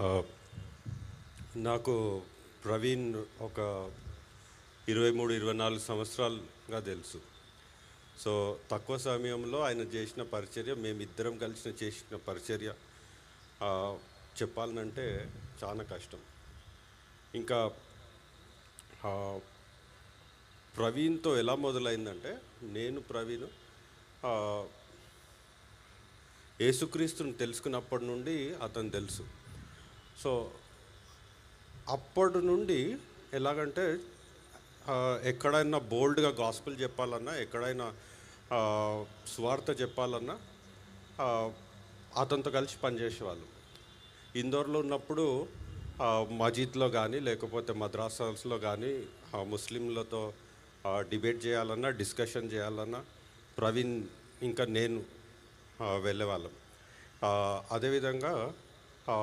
ఆ, నాకు ప్రవీణ్ ఒక 23-24 సంవత్సరాలుగా తెలుసు. సో తక్కువ సమయంలో ఆయన చేసిన పరిచర్య, మేమిద్దరం కలిసి చేసిన పరిచర్య ఆ, చెప్పాలనంటే చాలా కష్టం. ఇంకా ఆ, ప్రవీణ్తో ఎలా మొదలైందంటే, ప్రవీణ్ ఆ, యేసుక్రీస్తుని తెలుసుకున్నప్పటి నుండి అతను తెలుసు. సో అప్పటి నుండి ఎలాగంటే ఎక్కడైనా బోల్డ్గా గాస్పుల్ చెప్పాలన్నా, ఎక్కడైనా ఆ, సువార్త చెప్పాలన్నా ఆ, అతనితో కలిసి పనిచేసేవాళ్ళు. ఇందోర్లో ఉన్నప్పుడు మజీద్లో కానీ లేకపోతే మద్రాసాస్లో కానీ ముస్లింలతో డిబేట్ చేయాలన్నా, డిస్కషన్ చేయాలన్నా ప్రవీణ్ ఇంకా నేను వెళ్ళేవాళ్ళం. అదేవిధంగా ఆ,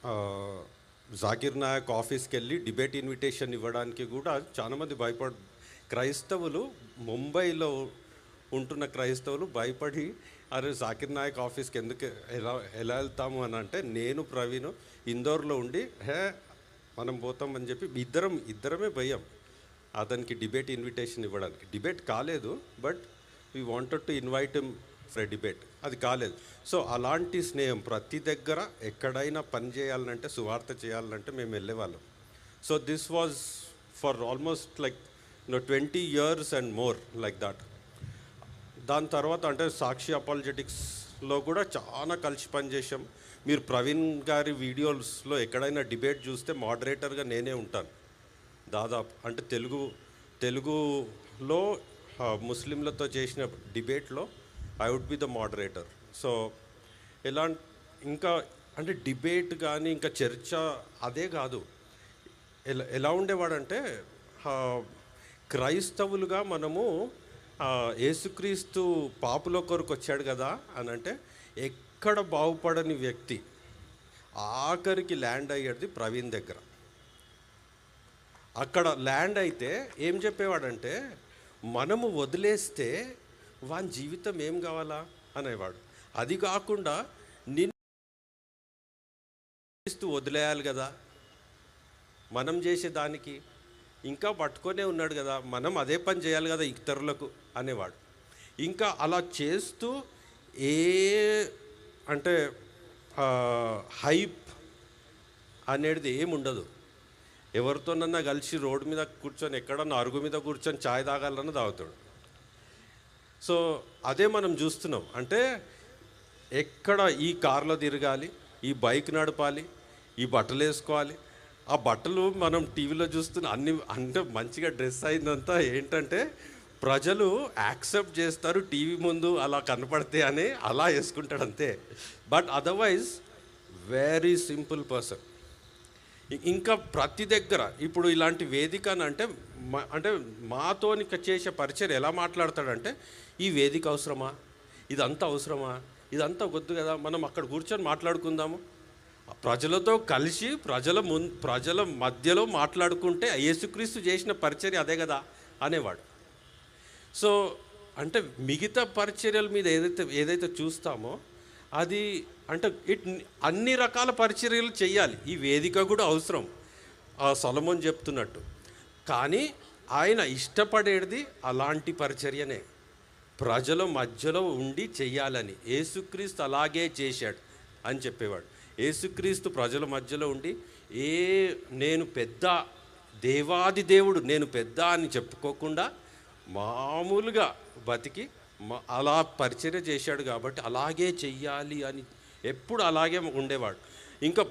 ఆ, జాకిర్ నాయక్ ఆఫీస్కి వెళ్ళి డిబేట్ ఇన్విటేషన్ ఇవ్వడానికి కూడా చాలామంది క్రైస్తవులు, ముంబైలో ఉంటున్న క్రైస్తవులు భయపడి, అరే జాకిర్ నాయక్ ఆఫీస్కి ఎందుకు ఎలా ఎలా వెళ్తాము అని అంటే, నేను ప్రవీణ్ ఇందోర్లో ఉండి మనం పోతామని చెప్పి ఇద్దరమే పోయాం అతనికి డిబేట్ ఇన్విటేషన్ ఇవ్వడానికి. డిబేట్ కాలేదు, but we wanted to invite him for debate. అది కాలేదు. సో అలాంటి స్నేహం ప్రతి దగ్గర ఎక్కడైనా పని చేయాలంటే, సువార్త చేయాలంటే మేము వెళ్ళేవాళ్ళం. So this was for almost like 20 years and more like that. దాని తర్వాత అంటే సాక్షి అపాలజెటిక్స్లో కూడా చాలా కలిసి పనిచేసాం. మీరు ప్రవీణ్ గారి వీడియోస్లో ఎక్కడైనా డిబేట్ చూస్తే మోడరేటర్గా నేనే ఉంటాను దాదాపు. అంటే తెలుగులో ముస్లింలతో చేసిన డిబేట్లో I would be the moderator. So ఎలా ఇంకా అంటే డిబేట్ కానీ ఇంకా చర్చ అదే కాదు. ఎలా ఉండేవాడంటే, క్రైస్తవులుగా మనము యేసుక్రీస్తు పాపుల కొరకు వచ్చాడు కదా అని అంటే, ఎక్కడ బాగుపడని వ్యక్తి ఆఖరికి ల్యాండ్ అయ్యేది ప్రవీణ్ దగ్గర. అక్కడ ల్యాండ్ అయితే ఏం చెప్పేవాడంటే, మనము వదిలేస్తే వాని జీవితం ఏం కావాలా అనేవాడు. అది కాకుండా నిన్ను వదిలేయాలి కదా, మనం చేసేదానికి ఇంకా పట్టుకొనే ఉన్నాడు కదా, మనం అదే పని చేయాలి కదా ఇతరులకు అనేవాడు. ఇంకా అలా చేస్తూ ఏ అంటే హైప్ అనేది ఏముండదు. ఎవరితోనన్నా కలిసి రోడ్డు మీద కూర్చొని, ఎక్కడన్నా అరుగు మీద కూర్చొని ఛాయ్ తాగాలన్నా తాగుతాడు. సో అదే మనం చూస్తున్నాం. అంటే ఎక్కడ ఈ కార్లో తిరగాలి, ఈ బైక్ నడపాలి, ఈ బట్టలు వేసుకోవాలి. ఆ బట్టలు మనం టీవీలో చూస్తున్న అంటే మంచిగా డ్రెస్ అయిందంతా ఏంటంటే ప్రజలు యాక్సెప్ట్ చేస్తారు, టీవీ ముందు అలా కనపడితే అని అలా వేసుకుంటాడు అంతే. But otherwise very simple person. ఇంకా ప్రతి దగ్గర ఇప్పుడు ఇలాంటి వేదిక అంటే మాతోని చేసే పరిచయం ఎలా మాట్లాడతాడంటే, ఈ వేదిక అవసరమా, ఇదంతా అవసరమా, ఇదంతా వద్దు కదా, మనం అక్కడ కూర్చొని మాట్లాడుకుందాము, ప్రజలతో కలిసి ప్రజల మధ్యలో మాట్లాడుకుంటే యేసుక్రీస్తు చేసిన పరిచర్య అదే కదా అనేవాడు. సో అంటే మిగతా పరిచర్యల మీద ఏదైతే చూస్తామో అది అంటే అన్ని రకాల పరిచర్యలు చేయాలి, ఈ వేదిక కూడా అవసరం సొలొమోన్ చెప్తున్నట్టు. కానీ ఆయన ఇష్టపడేది అలాంటి పరిచర్యనే, ప్రజల మధ్యలో ఉండి చెయ్యాలని. యేసుక్రీస్తు అలాగే చేశాడు అని చెప్పేవాడు. యేసుక్రీస్తు ప్రజల మధ్యలో ఉండి నేను పెద్ద దేవాది దేవుడు, నేను పెద్ద అని చెప్పుకోకుండా మామూలుగా బతికి అలా పరిచర్య చేశాడు. కాబట్టి అలాగే చెయ్యాలి అని ఎప్పుడు అలాగే ఉండేవాడు. ఇంకా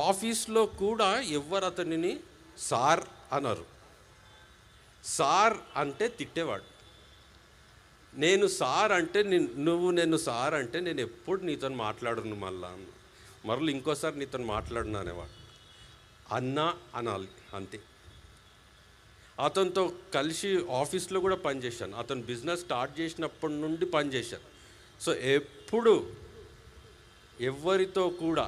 ఆఫీస్లో కూడా ఎవరు అతనిని సార్ అనరు. సార్ అంటే తిట్టేవాడు. నేను సార్ అంటే నేను సార్ అంటే నేను ఎప్పుడు నీతో మాట్లాడను, మరలు ఇంకోసారి నీతో మాట్లాడను అనేవాడు. అన్నా అనాలి అంతే. అతనితో కలిసి ఆఫీస్లో కూడా పనిచేశాను. అతను బిజినెస్ స్టార్ట్ చేసినప్పటి నుండి పనిచేశాను. సో ఎప్పుడు ఎవరితో కూడా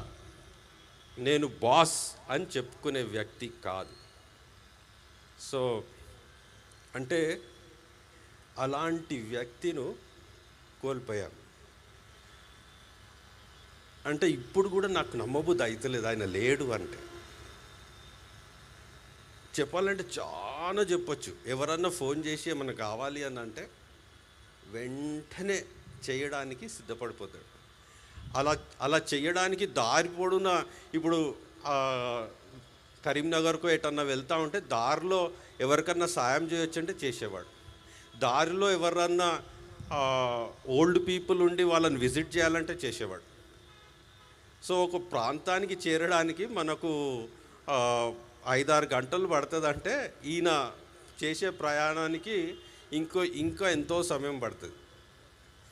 నేను బాస్ అని చెప్పుకునే వ్యక్తి కాదు. సో అంటే అలాంటి వ్యక్తిను కోల్పోయాను. అంటే ఇప్పుడు కూడా నాకు నమ్మబుద్ధి అయితలేదు ఆయన లేడు అంటే. చెప్పాలంటే చాలా చెప్పొచ్చు. ఎవరన్నా ఫోన్ చేసి ఏమన్నా కావాలి అని అంటే వెంటనే చేయడానికి సిద్ధపడిపోతాడు. అలా అలా చేయడానికి దారి పొడున ఇప్పుడు కరీంనగర్కు ఎటన్నా వెళ్తా ఉంటే దారిలో ఎవరికన్నా సాయం చేయొచ్చు అంటే చేసేవాడు. దారిలో ఎవరన్నా ఓల్డ్ పీపుల్ ఉండి వాళ్ళని విజిట్ చేయాలంటే చేసేవాడు. సో ఒక ప్రాంతానికి చేరడానికి మనకు 5-6 గంటలు పడుతుందంటే ఈయన చేసే ప్రయాణానికి ఇంకా ఎంతో సమయం పడుతుంది.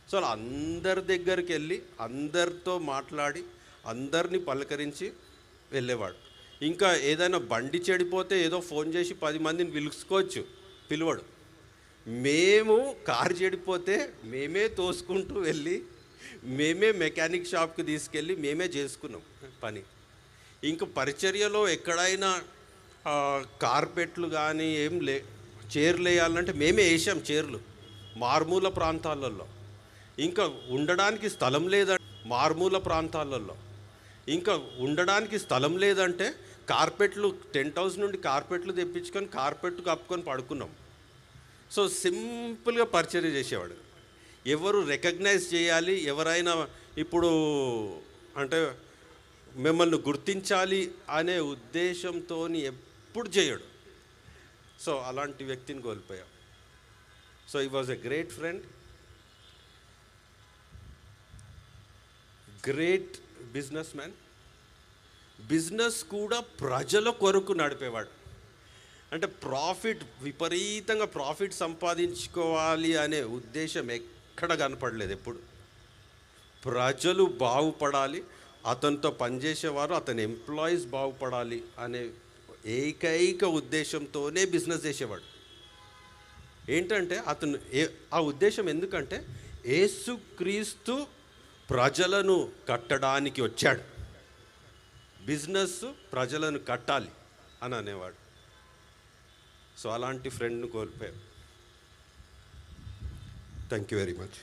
సో అలా అందరి దగ్గరికి వెళ్ళి అందరితో మాట్లాడి అందరినీ పలకరించి వెళ్ళేవాడు. ఇంకా ఏదైనా బండి చెడిపోతే ఏదో ఫోన్ చేసి 10 మందిని పిలవడు. మేము కారు చెడిపోతే మేమే తోసుకుంటూ వెళ్ళి మేమే మెకానిక్ షాప్కి తీసుకెళ్ళి మేమే చేసుకున్నాం పని. ఇంకా పరిచర్యలో ఎక్కడైనా కార్పెట్లు కానీ చైర్లు వేయాలంటే మేమే వేసాం చైర్లు మారుమూల ప్రాంతాలలో. ఇంకా ఉండడానికి స్థలం లేదంటే కార్పెట్లు టెంట్ హౌస్ నుండి కార్పెట్లు తెప్పించుకొని కార్పెట్ కప్పుకొని పడుకున్నాం. సో సింపుల్గా పరిచర్య చేసేవాడు. ఎవరు రికగ్నైజ్ చేయాలి, ఎవరైనా ఇప్పుడు అంటే మిమ్మల్ని గుర్తించాలి అనే ఉద్దేశంతో ఎప్పుడు చేయడు. సో అలాంటి వ్యక్తిని కోల్పోయాం. So he was a great friend, great businessman. Business కూడా ప్రజల కొరకు నడిపేవాడు. అంటే విపరీతంగా ప్రాఫిట్ సంపాదించుకోవాలి అనే ఉద్దేశం ఎక్కడ కనపడలేదు ఎప్పుడు. ప్రజలు బాగుపడాలి, అతనితో పనిచేసేవారు, అతని ఎంప్లాయీస్ బాగుపడాలి అనే ఏకైక ఉద్దేశంతోనే బిజినెస్ చేసేవాడు. ఏంటంటే ఆ ఉద్దేశం ఎందుకంటే యేసుక్రీస్తు ప్రజలను కట్టడానికి వచ్చాడు, బిజినెస్ ప్రజలను కట్టాలి అని అనేవాడు. సో అలాంటి ఫ్రెండ్ను కోల్పోయాం. Thank you very much.